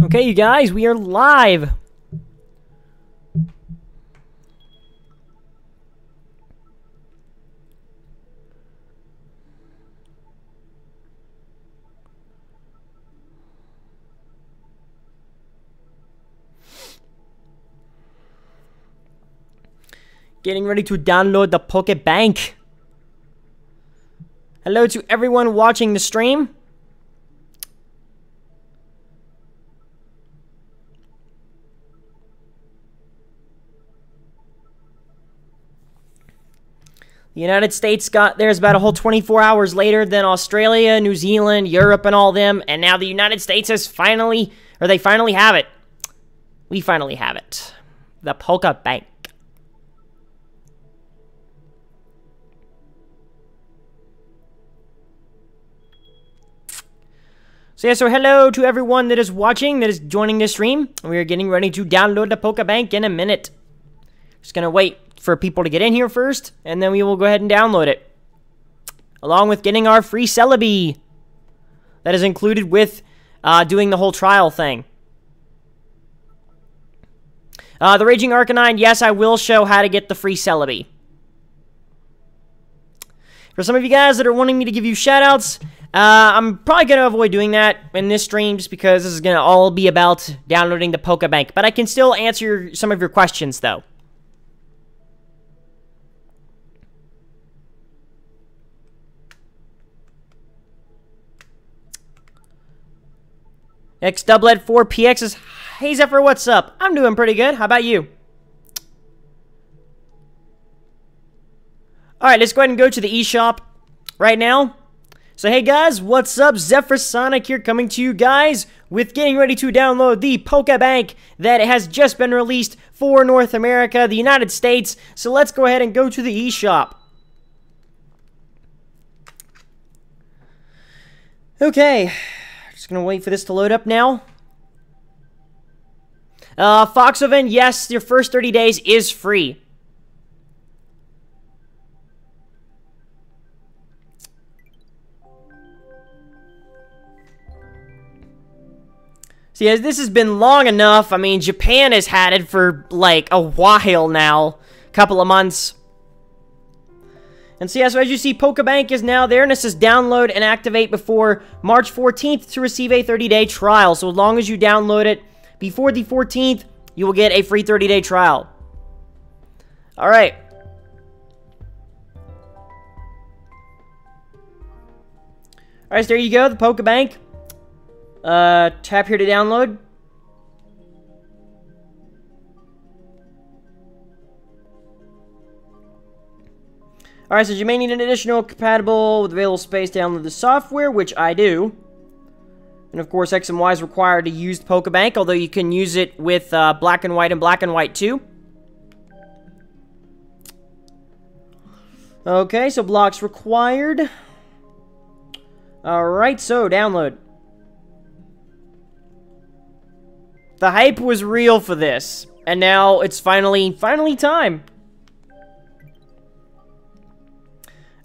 Okay, you guys, we are live. Getting ready to download the Pokebank. Hello to everyone watching the stream. The United States got theirs about a whole 24 hours later than Australia, New Zealand, Europe, and all them. And now the United States has finally, or they finally have it. We finally have it. The Pokebank. So yeah, so hello to everyone that is watching, that is joining this stream. We are getting ready to download the Pokebank in a minute. Just gonna wait for people to get in here first, and then we will go ahead and download it. Along with getting our free Celebi. That is included with doing the whole trial thing. The Raging Arcanine, yes, I will show how to get the free Celebi. For some of you guys that are wanting me to give you shoutouts, I'm probably going to avoid doing that in this stream just because this is going to all be about downloading the Pokebank. But I can still answer some of your questions, though. X-Doublet4PX is, hey Zephyr, what's up? I'm doing pretty good. How about you? Alright, let's go ahead and go to the eShop right now. So hey guys, what's up? ZephyrSonic here, coming to you guys with getting ready to download the Pokebank that has just been released for North America, the United States. So let's go ahead and go to the eShop. Okay, just gonna wait for this to load up now. Foxoven, yes, your first 30 days is free. Yeah, this has been long enough. I mean, Japan has had it for, like, a while now. A couple of months. And so, yeah, so as you see, Pokebank is now there, and it says download and activate before March 14th to receive a 30-day trial. So as long as you download it before the 14th, you will get a free 30-day trial. Alright. Alright, so there you go, the Pokebank. Tap here to download. Alright, so you may need an additional compatible with available space to download the software, which I do. And of course, X and Y is required to use the Pokebank, although you can use it with black and white too. Okay, so blocks required. Alright, so download. The hype was real for this, and now it's finally time.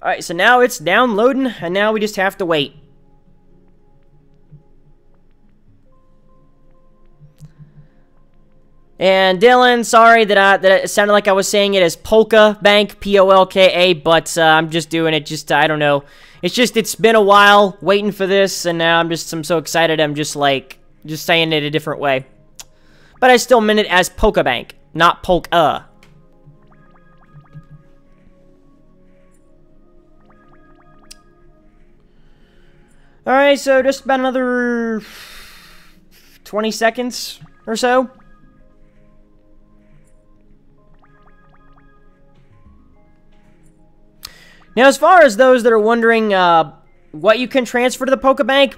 Alright, so now it's downloading, and now we just have to wait. And Dylan, sorry that it sounded like I was saying it as Pokebank, P-O-L-K-A, but I'm just doing it I don't know. It's been a while waiting for this, and now I'm so excited, I'm just saying it a different way. But I still meant it as Pokebank, not Poke-a. Alright, so just about another 20 seconds or so. Now, as far as those that are wondering what you can transfer to the Pokebank,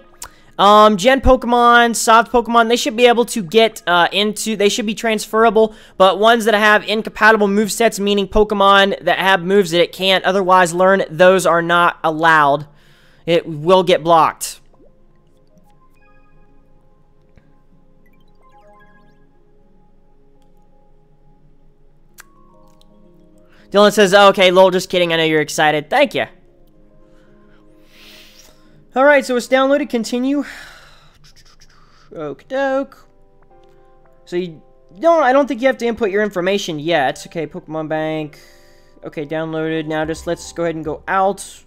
Gen Pokemon, soft Pokemon, they should be able to get they should be transferable, but ones that have incompatible movesets, meaning Pokemon that have moves that it can't otherwise learn, those are not allowed. It will get blocked. Dylan says, oh, okay, lol, just kidding, I know you're excited. Thank you. Alright, so it's downloaded. Continue. Okie doke. So you don't, I don't think you have to input your information yet. Okay, Pokemon Bank. Okay, downloaded. Now just let's go ahead and go out.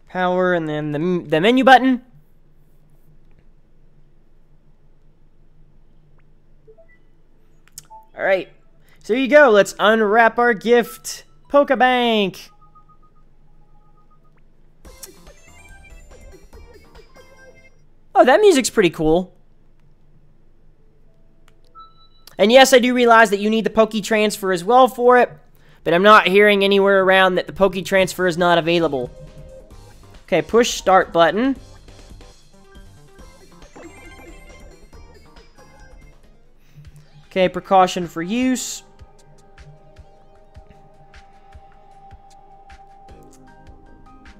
Power, and then the menu button. Alright, so here you go. Let's unwrap our gift. Pokebank. Oh, that music's pretty cool. And yes, I do realize that you need the Poke Transfer as well for it, but I'm not hearing anywhere around that the Poke Transfer is not available. Okay, push start button. Okay, precaution for use.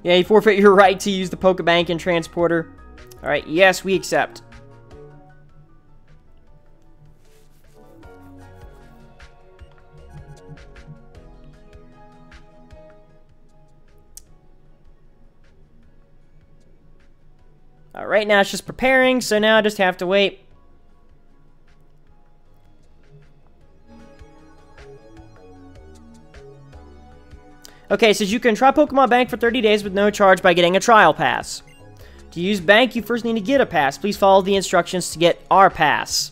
Yeah, you forfeit your right to use the Pokebank and Transporter. Alright, yes, we accept. Alright, now it's just preparing, so now I just have to wait. Okay, it says you can try Pokemon Bank for 30 days with no charge by getting a trial pass. To use Bank, you first need to get a pass. Please follow the instructions to get our pass.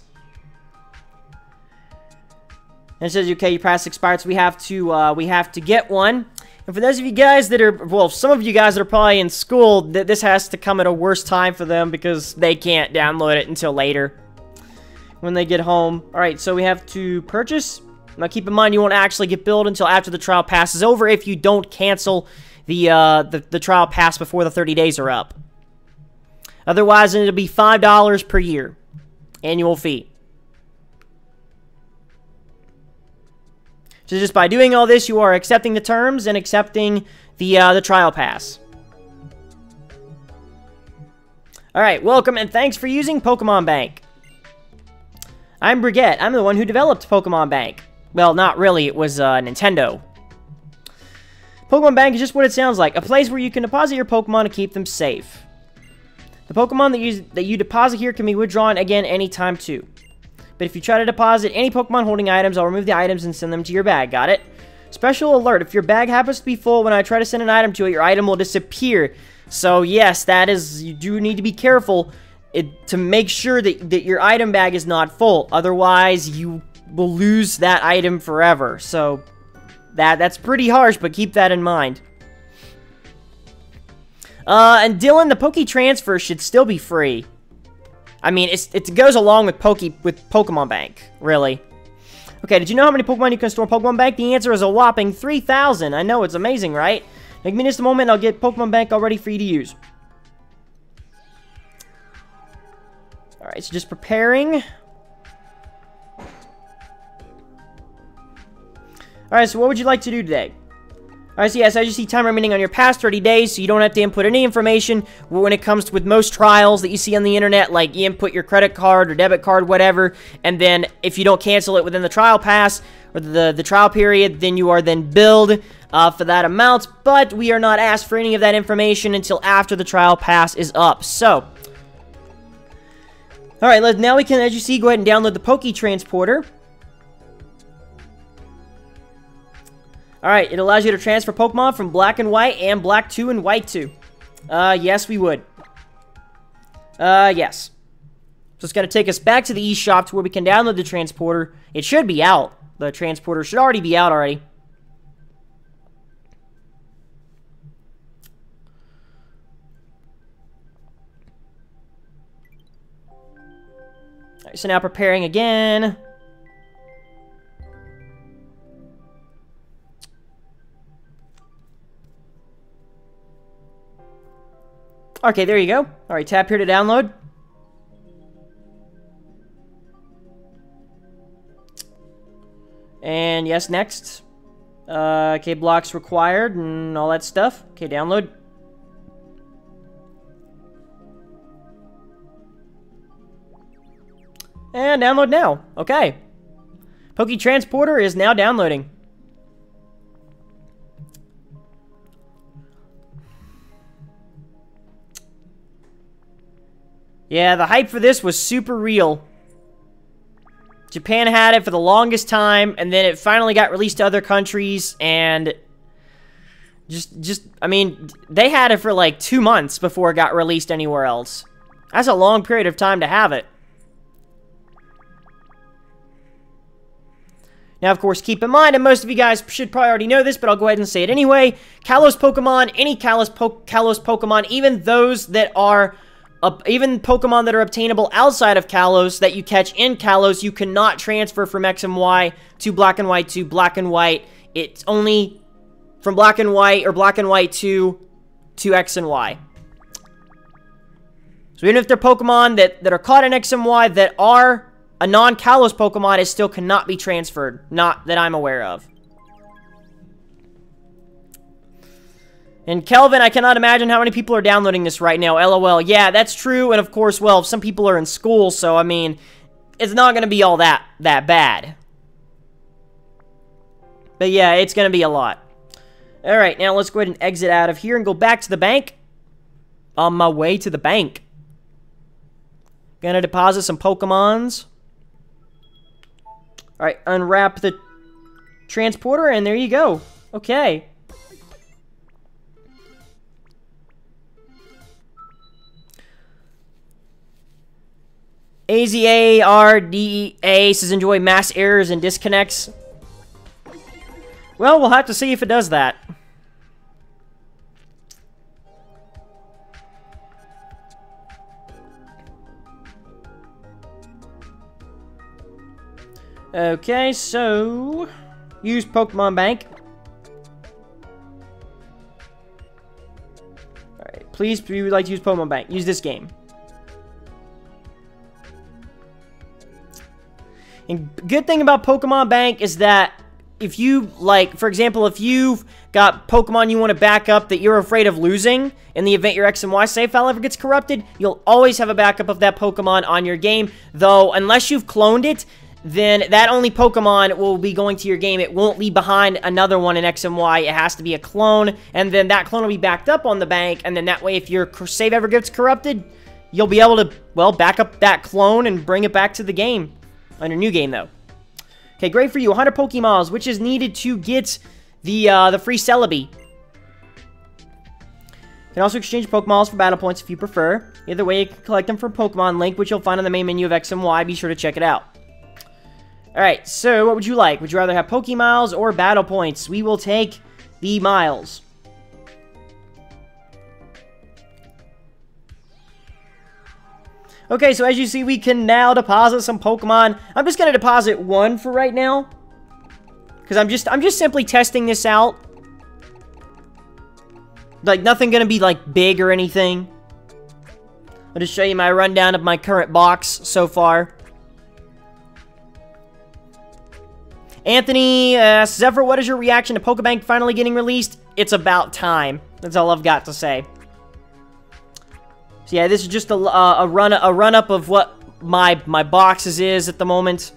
And it says, okay, your pass expired, so we have to get one. And for those of you guys that are, well, some of you guys that are probably in school, this has to come at a worse time for them because they can't download it until later when they get home. All right, so we have to purchase. Now, keep in mind, you won't actually get billed until after the trial pass is over if you don't cancel the trial pass before the 30 days are up. Otherwise, it'll be $5 per year. Annual fee. So just by doing all this, you are accepting the terms and accepting the trial pass. Alright, welcome and thanks for using Pokemon Bank. I'm Brigitte. I'm the one who developed Pokemon Bank. Well, not really. It was Nintendo. Pokemon Bank is just what it sounds like. A place where you can deposit your Pokemon to keep them safe. The Pokemon that you deposit here can be withdrawn again anytime too. But if you try to deposit any Pokemon holding items, I'll remove the items and send them to your bag. Got it? Special alert. If your bag happens to be full when I try to send an item to it, your item will disappear. So yes, that is, you do need to be careful to make sure that your item bag is not full. Otherwise, you will lose that item forever. So that's pretty harsh, but keep that in mind. And Dylan, the Poke Transfer should still be free. I mean, it goes along with Pokemon Bank, really. Okay, did you know how many Pokemon you can store in Pokemon Bank? The answer is a whopping 3,000. I know, it's amazing, right? Give me just a moment, I'll get Pokemon Bank all ready for you to use. Alright, so just preparing. Alright, so what would you like to do today? Alright, so yes, as you see, time remaining on your past 30 days, so you don't have to input any information when it comes to with most trials that you see on the internet, like you input your credit card or debit card, whatever, and then if you don't cancel it within the trial pass or the trial period, then you are then billed for that amount, but we are not asked for any of that information until after the trial pass is up, so. Alright, now we can, as you see, go ahead and download the Poke Transporter. Alright, it allows you to transfer Pokemon from Black and White and Black 2 and White 2. Yes, we would. Yes. So it's going to take us back to the eShop to where we can download the Transporter. It should be out. The Transporter should already be out already. Alright, so now preparing again. Okay, there you go. Alright, tap here to download. And yes, next. Okay, blocks required and all that stuff. Okay, download. And download now. Okay. Poke Transporter is now downloading. Yeah, the hype for this was super real. Japan had it for the longest time, and then it finally got released to other countries, and I mean, they had it for like 2 months before it got released anywhere else. That's a long period of time to have it. Now, of course, keep in mind, and most of you guys should probably already know this, but I'll go ahead and say it anyway. Kalos Pokemon, any Kalos Pokemon, even those that are, even Pokemon that are obtainable outside of Kalos, that you catch in Kalos, you cannot transfer from X and Y to Black and White to Black and White. It's only from Black and White, or Black and White to X and Y. So even if they're Pokemon that are caught in X and Y that are a non-Kalos Pokemon, it still cannot be transferred. Not that I'm aware of. And Kelvin, I cannot imagine how many people are downloading this right now. LOL. Yeah, that's true. And of course, well, some people are in school, so I mean, it's not going to be all that bad. But yeah, it's going to be a lot. Alright, now let's go ahead and exit out of here and go back to the bank. On my way to the bank. Gonna deposit some Pokemons. Alright, unwrap the transporter, and there you go. Okay. AZARDEA says enjoy mass errors and disconnects. Well, we'll have to see if it does that. Okay, so use Pokemon Bank. Alright, please, if you would like to use Pokemon Bank, use this game. And good thing about Pokemon Bank is that if you, like, for example, if you've got Pokemon you want to back up that you're afraid of losing in the event your X and Y save file ever gets corrupted, you'll always have a backup of that Pokemon on your game. Though, unless you've cloned it, then that only Pokemon will be going to your game. It won't leave behind another one in X and Y. It has to be a clone, and then that clone will be backed up on the bank, and then that way, if your save ever gets corrupted, you'll be able to, well, back up that clone and bring it back to the game. On your new game, though. Okay, great for you. 100 Pokeballs, which is needed to get the free Celebi. You can also exchange Pokeballs for battle points if you prefer. Either way, you can collect them from Pokemon Link, which you'll find on the main menu of X and Y. Be sure to check it out. Alright, so what would you like? Would you rather have Pokemiles or battle points? We will take the miles. Okay, so as you see, we can now deposit some Pokemon. I'm just going to deposit one for right now. Because I'm just simply testing this out. Like, nothing going to be, like, big or anything. I'll just show you my rundown of my current box so far. Anthony, Zephyr, what is your reaction to Pokebank finally getting released? It's about time. That's all I've got to say. So yeah, this is just a run-up of what my boxes is at the moment.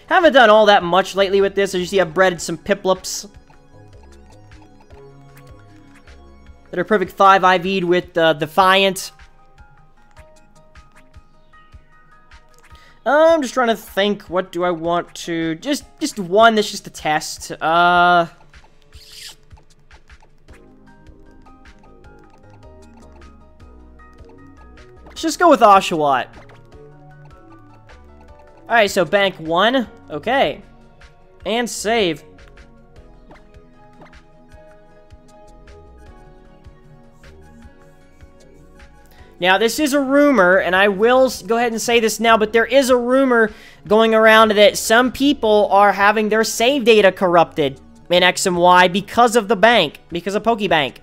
Haven't done all that much lately with this. As you see, I've breaded some Piplups that are perfect 5 IV'd with Defiant. I'm just trying to think, what do I want to... Just one that's just a test. Let's just go with Oshawott. Alright, so bank 1. Okay. And save. Now, this is a rumor, and I will go ahead and say this now, but there is a rumor going around that some people are having their save data corrupted in X and Y because of the bank, because of Pokebank.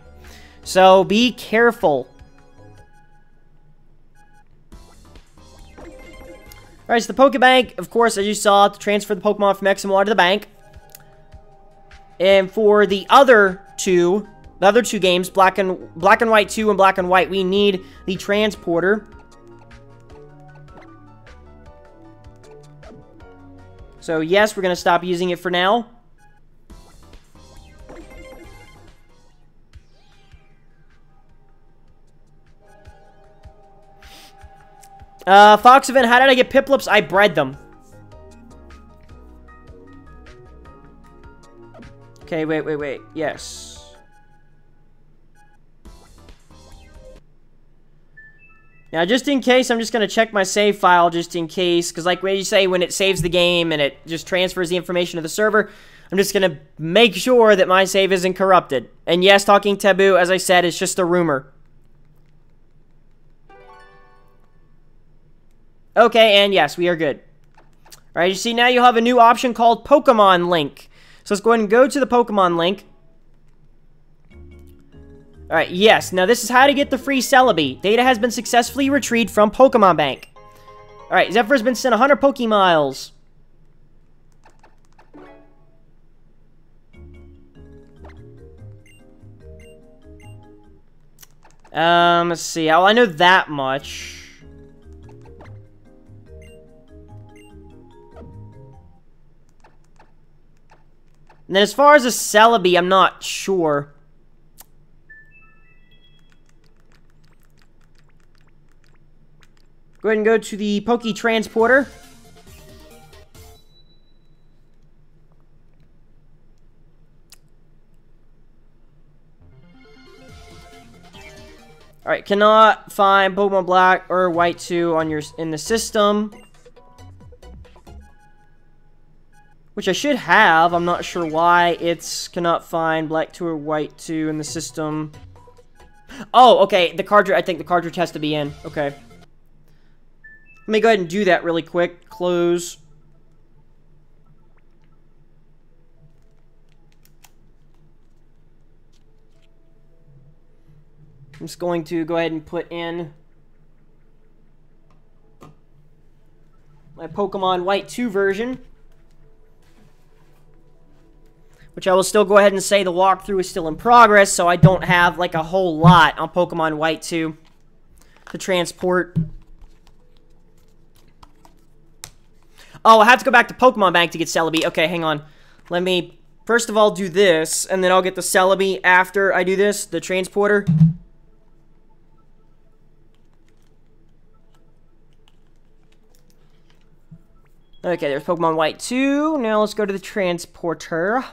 So, be careful. Alright, so the Pokebank, of course, as you saw, to transfer the Pokemon from X and Y to the bank. And for the other two games, Black and White 2 and Black and White, we need the transporter. So yes, we're going to stop using it for now. Fox event, how did I get Piplups? I bred them. Okay, wait. Yes. Now, just in case, I'm just going to check my save file just in case. Because like when you say, when it saves the game and it just transfers the information to the server, I'm just going to make sure that my save isn't corrupted. And yes, Talking Taboo, as I said, is just a rumor. Okay, and yes, we are good. Alright, you see, now you'll have a new option called Pokemon Link. So let's go ahead and go to the Pokemon Link. Alright, yes. Now this is how to get the free Celebi. Data has been successfully retrieved from Pokemon Bank. Alright, Zephyr has been sent 100 Pokemiles. Let's see. Oh, I know that much. And then as far as a Celebi, I'm not sure. Go ahead and go to the Poke Transporter. Alright, cannot find Pokemon Black or White 2 on in the system. Which I should have. I'm not sure why it's cannot find Black 2 or White 2 in the system. Oh, okay. The cartridge, I think the cartridge has to be in. Okay. Let me go ahead and do that really quick. Close. I'm just going to go ahead and put in my Pokemon White 2 version. Which I will still go ahead and say the walkthrough is still in progress, so I don't have like a whole lot on Pokemon White 2 to transport. Oh, I have to go back to Pokemon Bank to get Celebi. Okay, hang on. Let me, first of all, do this, and then I'll get the Celebi after I do this, the transporter. Okay, there's Pokemon White 2. Now let's go to the transporter.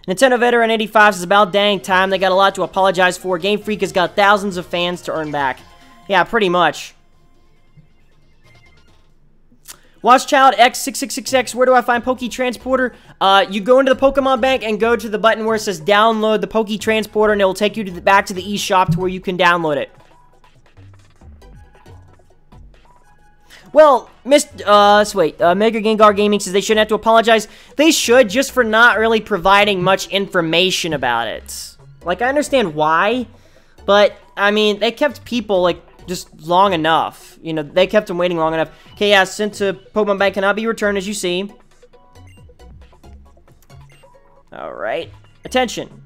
Nintendo Veteran 85 is about dang time. They got a lot to apologize for. Game Freak has got thousands of fans to earn back. Yeah, pretty much. Watchchild X666X, where do I find Poke Transporter? You go into the Pokemon Bank and go to the button where it says download the Poke Transporter, and it will take you to back to the eShop to where you can download it. Well, Mega Gengar Gaming says they shouldn't have to apologize. They should, just for not really providing much information about it. Like, I understand why, but, I mean, they kept people, like, just long enough. You know, they kept them waiting long enough. Okay, yeah, sent to Pokemon Bank cannot be returned, as you see. Alright. Attention.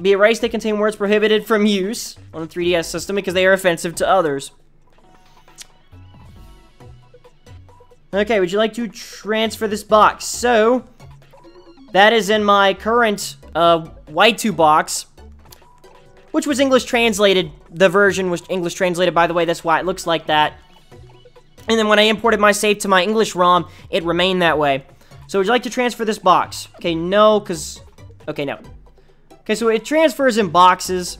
Be erased, they contain words prohibited from use on the 3DS system because they are offensive to others. Okay, would you like to transfer this box? So, that is in my current White 2 box, which was English translated. The version was English translated, by the way. That's why it looks like that. And then when I imported my save to my English ROM, it remained that way. So, would you like to transfer this box? Okay, no, because... Okay, no. Okay, so it transfers in boxes.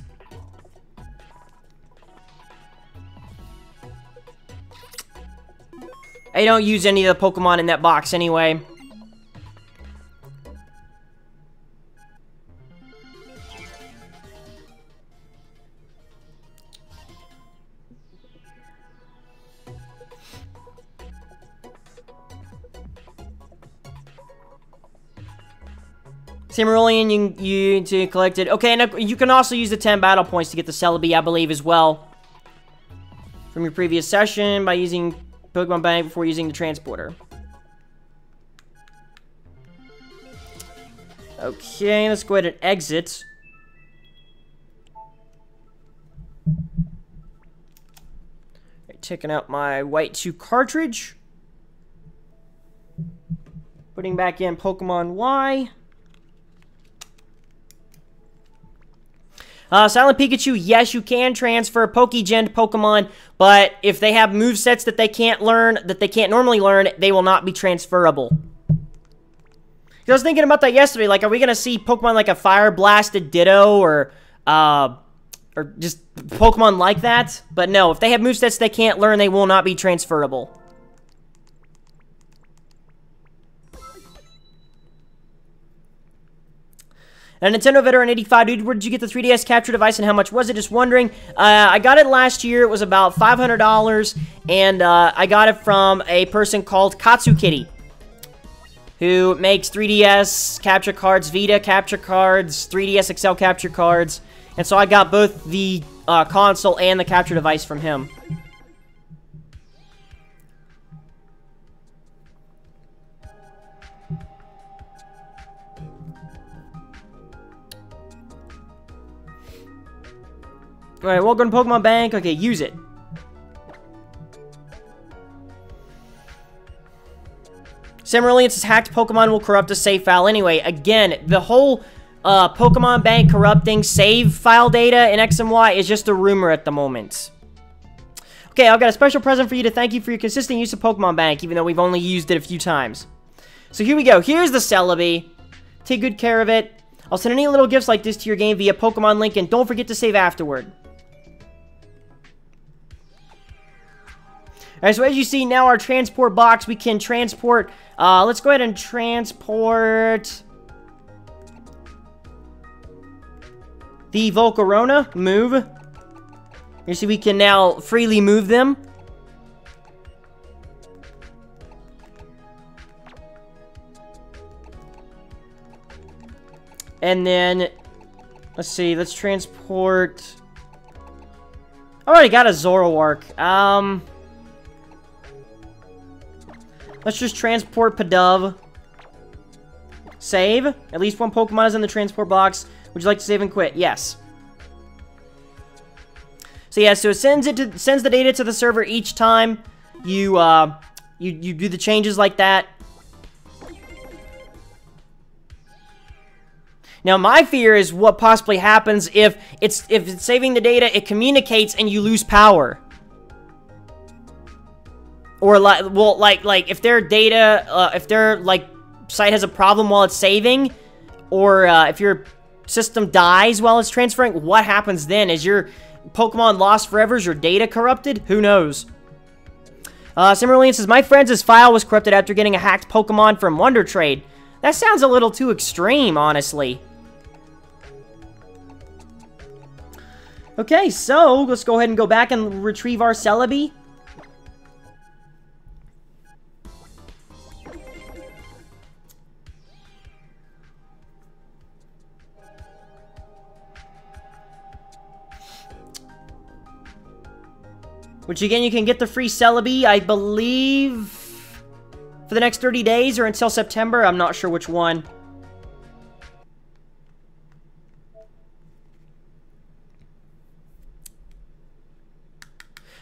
I don't use any of the Pokemon in that box anyway. Cerulean, you to collected. Okay, and you can also use the 10 battle points to get the Celebi, I believe, as well. From your previous session by using Pokemon Bank before using the transporter. Okay, let's go ahead and exit. Right, taking out my White 2 cartridge. Putting back in Pokemon Y. Silent Pikachu, yes, you can transfer Pokegen Pokemon, but if they have movesets that they can't learn, that they can't normally learn, they will not be transferable. I was thinking about that yesterday, like, are we going to see Pokemon like a Fire Blasted Ditto, or just Pokemon like that? But no, if they have movesets they can't learn, they will not be transferable. And Nintendo Veteran 85, dude, where did you get the 3DS capture device and how much was it? Just wondering. I got it last year. It was about $500, and I got it from a person called Katsukitty, who makes 3DS capture cards, Vita capture cards, 3DS XL capture cards, and so I got both the console and the capture device from him. Alright, welcome to Pokemon Bank. Okay, use it. Samurai says hacked Pokemon will corrupt a save file anyway. Again, the whole Pokemon Bank corrupting save file data in X and Y is just a rumor at the moment. Okay, I've got a special present for you to thank you for your consistent use of Pokemon Bank, even though we've only used it a few times. So here we go. Here's the Celebi. Take good care of it. I'll send any little gifts like this to your game via Pokemon Link, and don't forget to save afterward. Alright, so as you see now, our transport box, we can transport, let's go ahead and transport the Volcarona. Move. You see, we can now freely move them. And then, let's see, let's transport... I already got a Zoroark. Let's just transport Pidove. Save. At least one Pokemon is in the transport box. Would you like to save and quit? Yes. So yeah, so it sends the data to the server each time you you do the changes like that. Now my fear is what possibly happens if it's saving the data, it communicates and you lose power. Or like, well, like if their data, if their like site has a problem while it's saving, or if your system dies while it's transferring, what happens then? Is your Pokemon lost forever? Is your data corrupted? Who knows? Simmerlian says, my friend's file was corrupted after getting a hacked Pokemon from Wonder Trade. That sounds a little too extreme, honestly. Okay, so let's go ahead and go back and retrieve our Celebi. Which, again, you can get the free Celebi, I believe, for the next 30 days or until September. I'm not sure which one.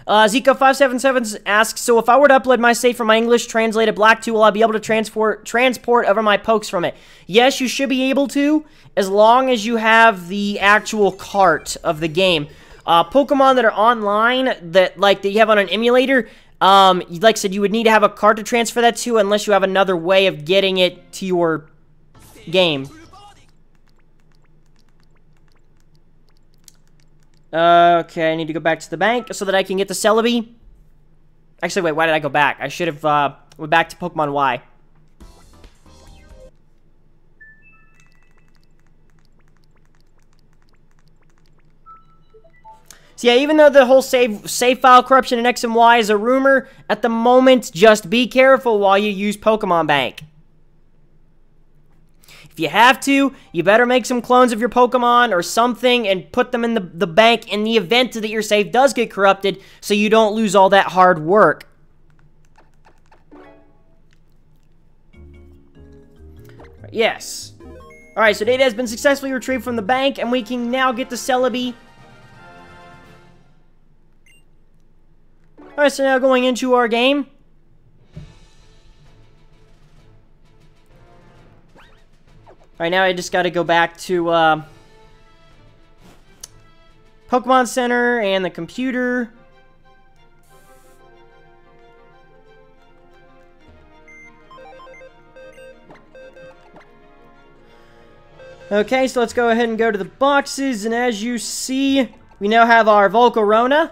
Zico577 asks, so if I were to upload my save from my English translated Black 2, will I be able to transport over my pokes from it? Yes, you should be able to, as long as you have the actual cart of the game. Pokemon that are online, that you have on an emulator, like I said, you would need to have a card to transfer that to, unless you have another way of getting it to your game. Okay, I need to go back to the bank so that I can get the Celebi. Actually, wait, why did I go back? I should have went back to Pokemon Y. So yeah, even though the whole save file corruption in X and Y is a rumor, at the moment, just be careful while you use Pokemon Bank. If you have to, you better make some clones of your Pokemon or something and put them in the bank in the event that your save does get corrupted, so you don't lose all that hard work. Yes. Alright, so data has been successfully retrieved from the bank, and we can now get the Celebi. Alright, so now going into our game. Alright, now I just gotta go back to, Pokemon Center and the computer. Okay, so let's go ahead and go to the boxes, and as you see, we now have our Volcarona.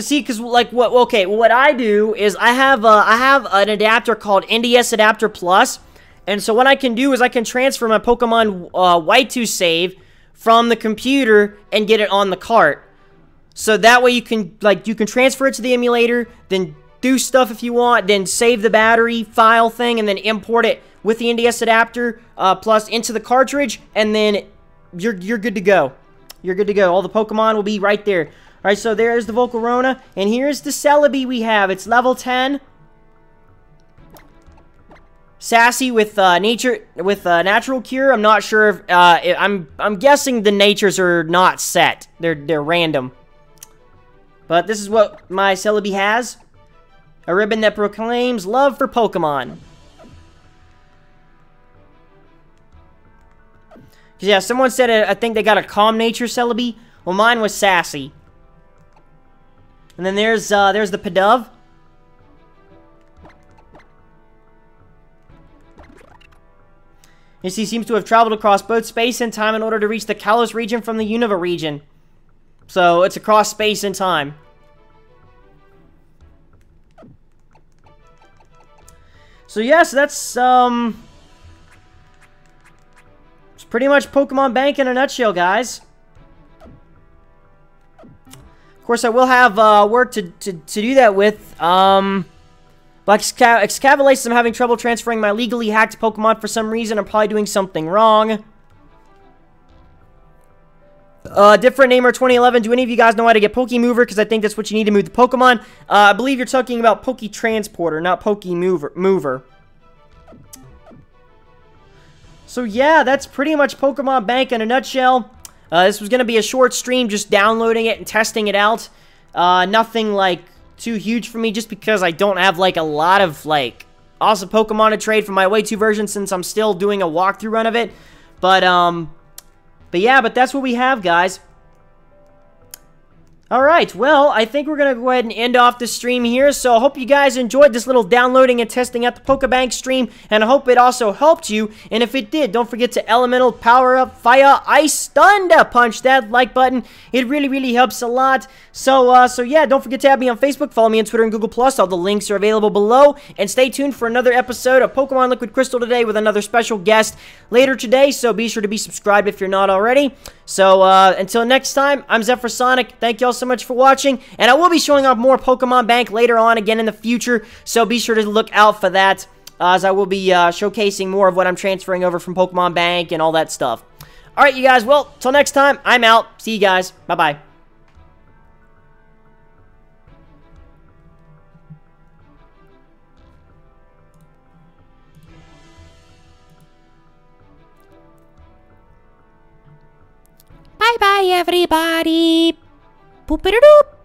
What I do is I have an adapter called NDS Adapter Plus, and so what I can do is I can transfer my Pokemon Y2 save from the computer and get it on the cart. So that way you can transfer it to the emulator, then do stuff if you want, then save the battery file thing, and then import it with the NDS Adapter Plus into the cartridge, and then you're good to go. You're good to go. All the Pokemon will be right there. Alright, so there's the Volcarona, and here's the Celebi we have. It's level 10. Sassy with Natural Cure. I'm not sure if I'm guessing the natures are not set. They're random. But this is what my Celebi has. A ribbon that proclaims love for Pokemon. Yeah, someone said I think they got a calm nature Celebi. Well, mine was sassy. And then there's the Pidove. He seems to have traveled across both space and time in order to reach the Kalos region from the Unova region. So, it's across space and time. So, yes, that's, it's pretty much Pokemon Bank in a nutshell, guys. Of course, I will have work to do that with. Like Excavalace, I'm having trouble transferring my legally hacked Pokemon for some reason. I'm probably doing something wrong. Different Namer 2011. Do any of you guys know how to get Pokemover? Because I think that's what you need to move the Pokemon. I believe you're talking about Poketransporter, not Pokemover. So yeah, that's pretty much Pokemon Bank in a nutshell. This was going to be a short stream, just downloading it and testing it out. Nothing, like, too huge for me, just because I don't have, like, a lot of, like, awesome Pokemon to trade for my Y2 version, since I'm still doing a walkthrough run of it. But yeah, that's what we have, guys. Alright, well, I think we're going to go ahead and end off the stream here, so I hope you guys enjoyed this little downloading and testing out the Pokebank stream, and I hope it also helped you, and if it did, don't forget to Elemental, Power Up, Fire, Ice, Thunder, punch that like button. It really, really helps a lot. So yeah, don't forget to add me on Facebook, follow me on Twitter and Google+, all the links are available below, and stay tuned for another episode of Pokemon Liquid Crystal today with another special guest later today, so be sure to be subscribed if you're not already. So, until next time, I'm ZephyrSonic. Thank you all so much for watching, and I will be showing off more Pokemon Bank later on again in the future, so be sure to look out for that, as I will be showcasing more of what I'm transferring over from Pokemon Bank and all that stuff. Alright, you guys, well, till next time, I'm out. See you guys. Bye-bye. Bye-bye, everybody. Boop-a-doop.